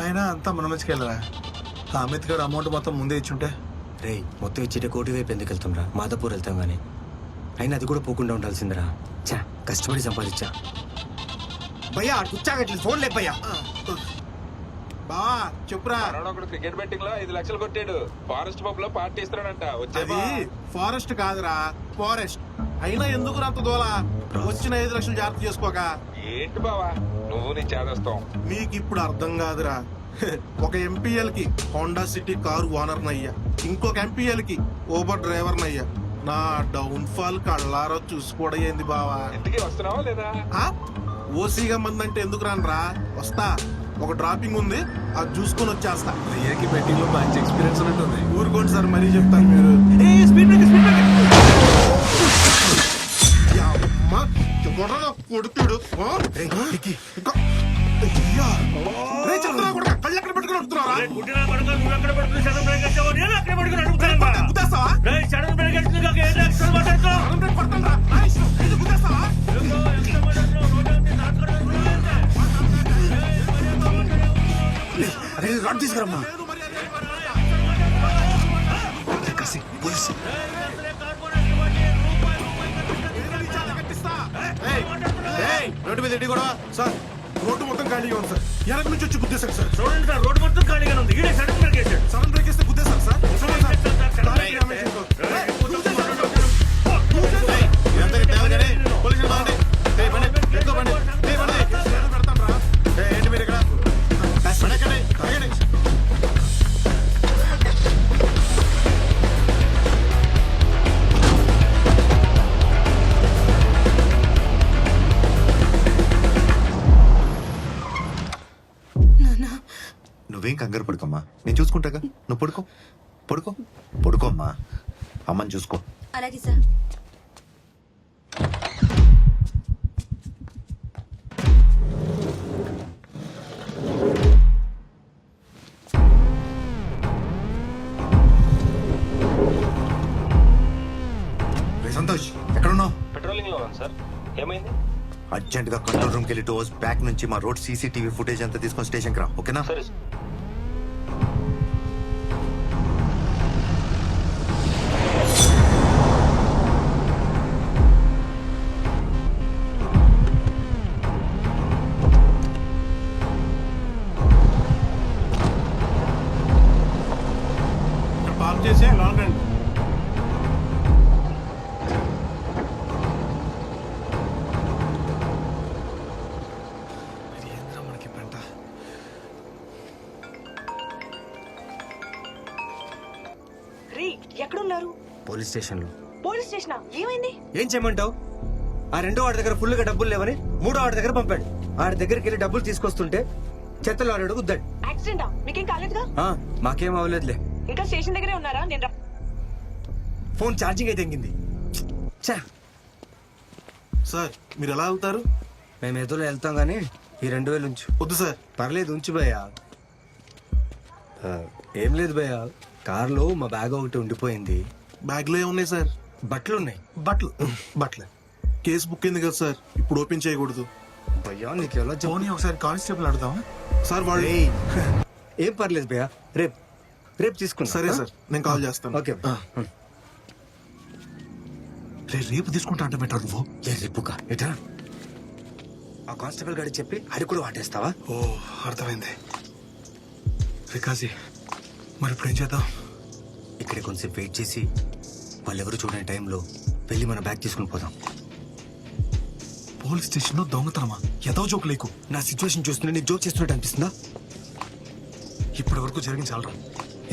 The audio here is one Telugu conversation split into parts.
అయినా అంతా మన మంచికి వెళ్ళరా. ఆ అమిత్ గారు అమౌంట్ మొత్తం ముందే ఇచ్చుంటే. రే మొత్తం ఇచ్చేటే కోటి వైపు ఎందుకు వెళ్తాంరా? మాదాపూర్ వెళ్తాం కానీ. అయినా అది కూడా పోకుండా ఉండాల్సిందిరా. చా కష్టపడి సంపాదించా. భయ్యా కూర్చాగట్లేదు, ఫోన్ లేదు భయ్యా. బా చెప్పురా. ఒకడు క్రికెట్ బెట్టింగ్ లో 5 లక్షలు కొట్టాడు. ఫారెస్ట్ పబ్ లో పార్టీ ఇస్తున్నాడంట. అది ఫారెస్ట్ కాదురా, ఫారెస్ట్. అయినా ఎందుకు అంత దూల? వచ్చిన 5 లక్షలు జాగ్రత్త చేసుకోక. ఏంటి బావా నువ్వు నీ చేదస్తాం? మీకు ఇప్పుడు అర్థం కాదురా. ఒక ఎంపీఎల్ కి హోండా సిటీ కారు ఓనర్ నయ్యా, ఇంకొక ఎంపీఎల్ కి ఊబర్ డ్రైవర్ నయ్యా. నా డౌన్ ఫాల్ కళ్ళారో చూసుకోవడం ఏంది బావా? ఇంటికి వస్తున్నావా లేదా? ఓసీగా మంది అంటే ఎందుకు రానరా? వస్తా, ఒక డ్రాపింగ్ ఉంది, అది చూసుకొని వచ్చేస్తా. అయ్యాకి బెట్టింగ్ లో మంచి ఎక్స్పీరియన్స్ ఉన్నట్టుంది. ఊరుకోండి సార్, మరీ చెప్తాను. మీరు కొడుతుడు కళ్ళు ఎక్కడ పెట్టుకుని వస్తున్నారా? రాడ్ తీసుకురమ్మా. రోడ్డు మీద కూడా సార్, రోడ్డు మొత్తం ఖాళీగా ఉంది సార్. వెనక నుంచి వచ్చి గుద్దేశారు సార్. చూడండి సార్, రోడ్డు మొత్తం ఖాళీగా ఉంది. ఈడే సడన్ బ్రేక్ వేసాడు. సడన్ బ్రేక్ వేస్తే గుద్దేశారు సార్. ఏంటి మీరు ఇక్కడ? నువ్వేం కంగారు పడుకోమ్మా, నేను చూసుకుంటాగా. నువ్వు పడుకో పడుకో పడుకోమ్మా. అమ్మని చూసుకో. అలాగే సార్. సంతోష్ ఎక్కడున్నావు? పెట్రోలింగ్ లో ఉన్నాను సార్. ఏమైంది? అర్జెంట్ గా కంట్రోల్ రూమ్ కి వెళ్ళి టోస్ బ్యాక్ నుంచి మా రోడ్ సీసీటీవీ ఫుటేజ్ అంతా తీసుకొని స్టేషన్ కి రా, ఓకేనా? సరే. పాప్ చేసే లాంగ్ రండి. ఎక్కడున్నారు? పోలీస్ స్టేషన్ లో. Police station? ఏమైంది? ఏం చేయమంటావు? ఆ రెండో వాడి దగ్గర ఫుల్ గా డబ్బులు లేవని మూడో వాడి దగ్గర పంపాడు. ఆడి దగ్గరికి వెళ్ళి డబ్బులు తీసుకొస్తుంటే చెత్తలో ఆడాడు గుద్దాడు. యాక్సిడెంటా? మీకేం కాలేదుగా? మాకేం అవ్వలేదులే. ఇంకా స్టేషన్ దగ్గరే ఉన్నారా? నేను ఫోన్ ఛార్జింగ్ అయితే ఎంగింది. సార్ మీరు ఎలా వెళ్తారు? మేము ఎదురు వెళ్తాం గానీ ఈ 2000 ఉంచు. వద్దు సార్. పర్లేదు ఉంచు భయ్యా. ఏం లేదు భయ్యా, కార్లో మా బ్యాగ్ ఒకటి ఉండిపోయింది. బ్యాగ్ లో ఏమున్నాయి సార్? బట్టలు ఉన్నాయి. బట్టలు కేసు బుక్ అయింది కదా సార్, ఇప్పుడు ఓపెన్ చేయకూడదు. భయ్యా నీకు ఎలా పోనీ ఒకసారి కానిస్టేబుల్ అడుగుదామా సార్? వాళ్ళు ఏం పర్లేదు భయ్యా, రేపు తీసుకుంటా. సరే సార్, నేను కాల్ చేస్తాను. ఓకే. రేపు తీసుకుంటా అంటే బెటర్. నువ్వు రేపుకా ఎటా? ఆ కానిస్టేబుల్ గారికి చెప్పి అది కూడా వాటేస్తావా? ఓ అర్థమైంది. వికాసి మరి ఇప్పుడు ఏం చేద్దాం? ఇక్కడే కొంచెం వెయిట్ చేసి వాళ్ళెవరు చూడని టైంలో వెళ్ళి మన బ్యాగ్ తీసుకుని పోదాం. పోలీస్ స్టేషన్ లో దొంగతనమా? ఏదో జోక్ లేకు. నా సిచ్యువేషన్ చూస్తుంటే నేను జోక్ చేస్తున్నట్టు అనిపిస్తుందా? ఇప్పటి వరకు జరిగించాలరా.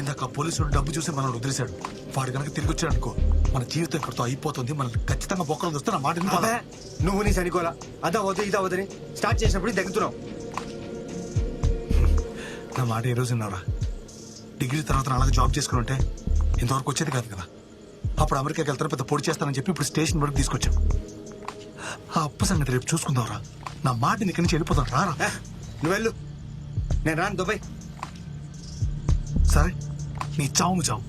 ఇందాక పోలీసుడు డబ్బు చూసి మనల్ని వదిలేశాడు. వాడు కనుక తిరిగి వచ్చాడు అనుకో, మన జీవితం ఇక్కడితో అయిపోతుంది. మనల్ని ఖచ్చితంగా బొక్కలు వస్తే నా మాట నువ్వు నీ సనికోలా అదా వద్దు ఇదా వద్దని స్టార్ట్ చేసినప్పుడు దగ్గుతున్నావు. నా మాట ఏ రోజు విన్నారా? డిగ్రీ తర్వాత అలాగే జాబ్ చేసుకుని ఉంటే ఇంతవరకు వచ్చేది కాదు కదా. అప్పుడు అమెరికాకి వెళ్తారు, పెద్ద పొడి చేస్తానని చెప్పి ఇప్పుడు స్టేషన్ వరకు తీసుకొచ్చాం. ఆ అప్పు సంగతి రేపు చూసుకుందాంరా. నా మాట ఇక్కడి నుంచి వెళ్ళిపోతాను. రారా నువ్వు వెళ్ళు, నేను రాను దుబాయ్. సరే నీ చావు చావు.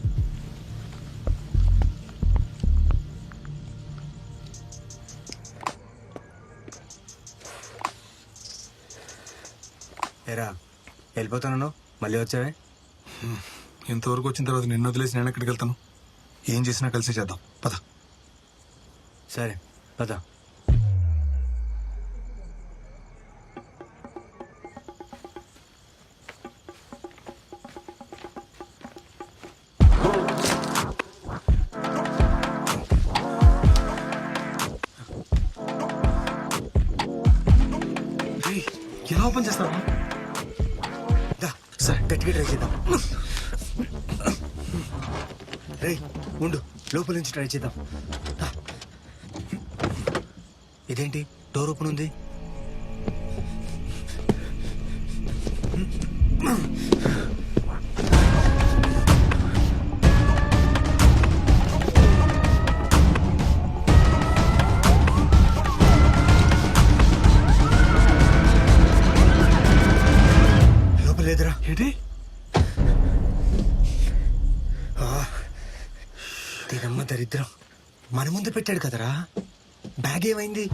ఏరా వెళ్ళిపోతాను, మళ్ళీ వచ్చావే. ఇంతవరకు వచ్చిన తర్వాత నిన్ను వదిలేసి నేను ఎక్కడికి వెళ్తాను? ఏం చేసినా కలిసి చేద్దాం, పద. సరే పద. రేయ్, ఎలా ఓపెన్ చేస్తావా? దా, సార్ గట్టిగా ట్రై చేద్దాం. రే ఉండు, లోపల నుంచి ట్రై చేద్దాం. దా. ఇదేంటి డోర్ ఓపెన్ ఉంది? లోపల లేదురా. ఏంటి? దీనమ్మ దరిద్రం, మన ముందు పెట్టాడు కదరా. బ్యాగ్ ఏమైంది?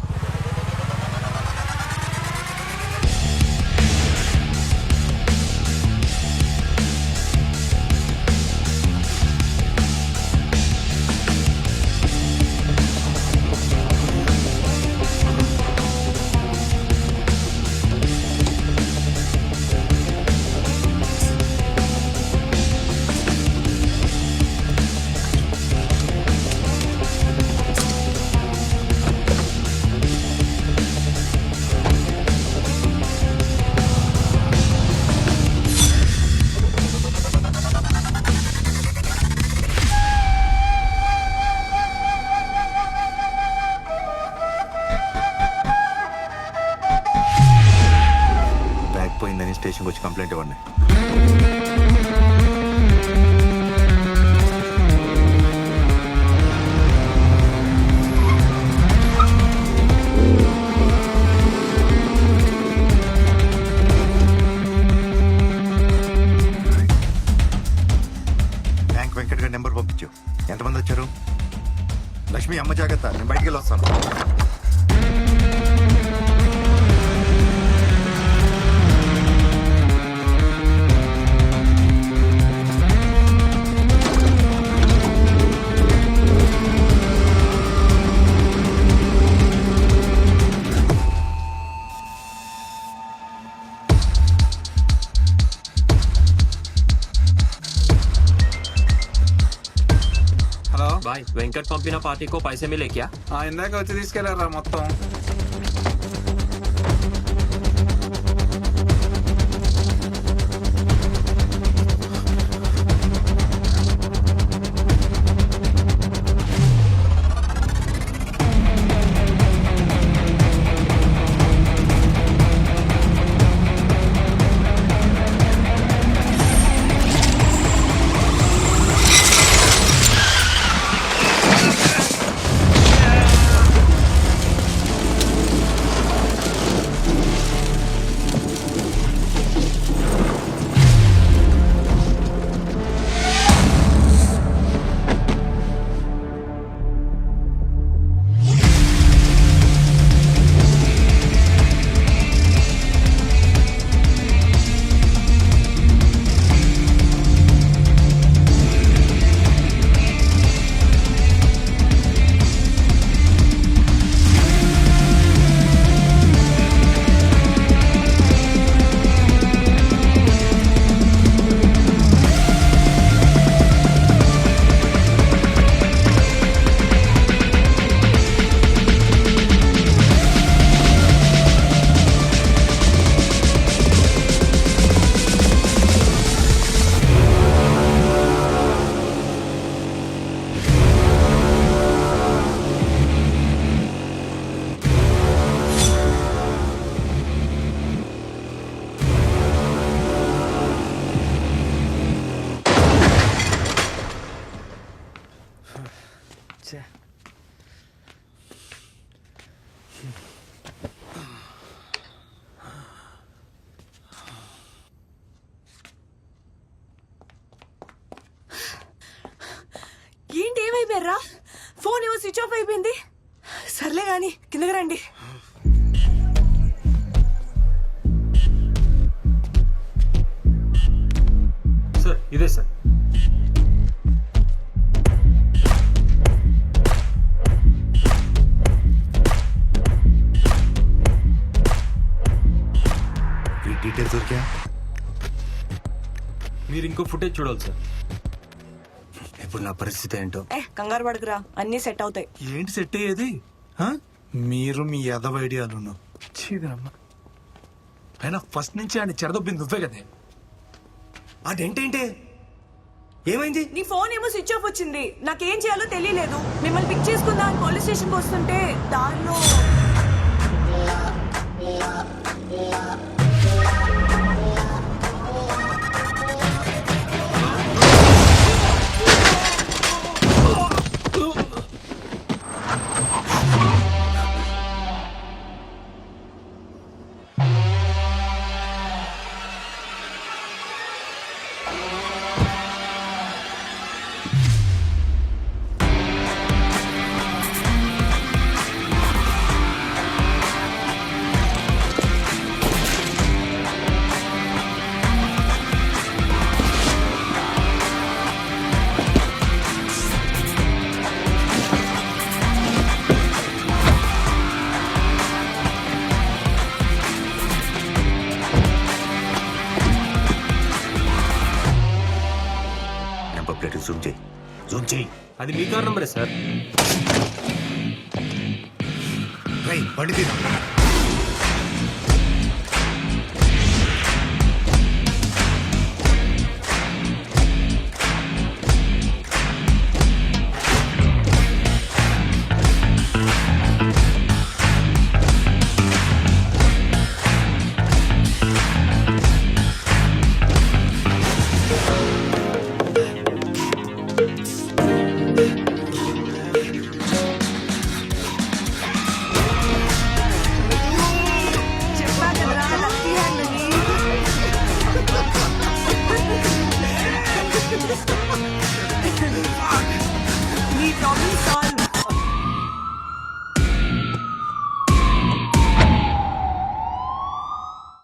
బ్యాగ్ పోయిందని స్టేషన్కి వచ్చి కంప్లైంట్ ఇవ్వండి. బ్యాంక్ వెంకట్ గారి నెంబర్ పంపించు. ఎంతమంది వచ్చారు? లక్ష్మి, అమ్మ జాగ్రత్త, నేను బయటికి వెళ్ళి వస్తాను. హలో, भाई वेंकट पंपिना पार्टी को पैसे मिले क्या? ఇందాక వచ్చి తీసుకెళ్లారా మొత్తం? ఏంటి ఏమైపోయారా? ఫోన్ ఏమో స్విచ్ ఆఫ్ అయిపోయింది. సర్లే గాని కిందకి రండి. ఇదే సార్. ఈ డీటెయిల్స్ దొరికా? మీరు ఇంకో ఫుటేజ్ చూడాలి సార్. ఇప్పుడు నా పరిస్థితి ఏంటో. కంగారు పడకురా, అన్నీ సెట్ అవుతాయి. ఏంటి సెట్ అయ్యేది ఆ? మీరు మీ ఎదవ ఐడియాలు చీదనమ్మా. అయినా ఫస్ట్ నుంచి ఆయన చెడదొబ్బింది నువ్వే కదే. అదేంటేంటే ఏమైంది? నీ ఫోన్ ఏమో స్విచ్ ఆఫ్ వచ్చింది. నాకేం చేయాలో తెలియలేదు. మిమ్మల్ని పిక్ చేసుకుందా అని పోలీస్ స్టేషన్కి వస్తుంటే దారిలో నెంబర్ ప్లేట్ జూమ్ చేయి, జూమ్ చేయి. అది మీ కార్ నంబరే సార్. బండి తీరా.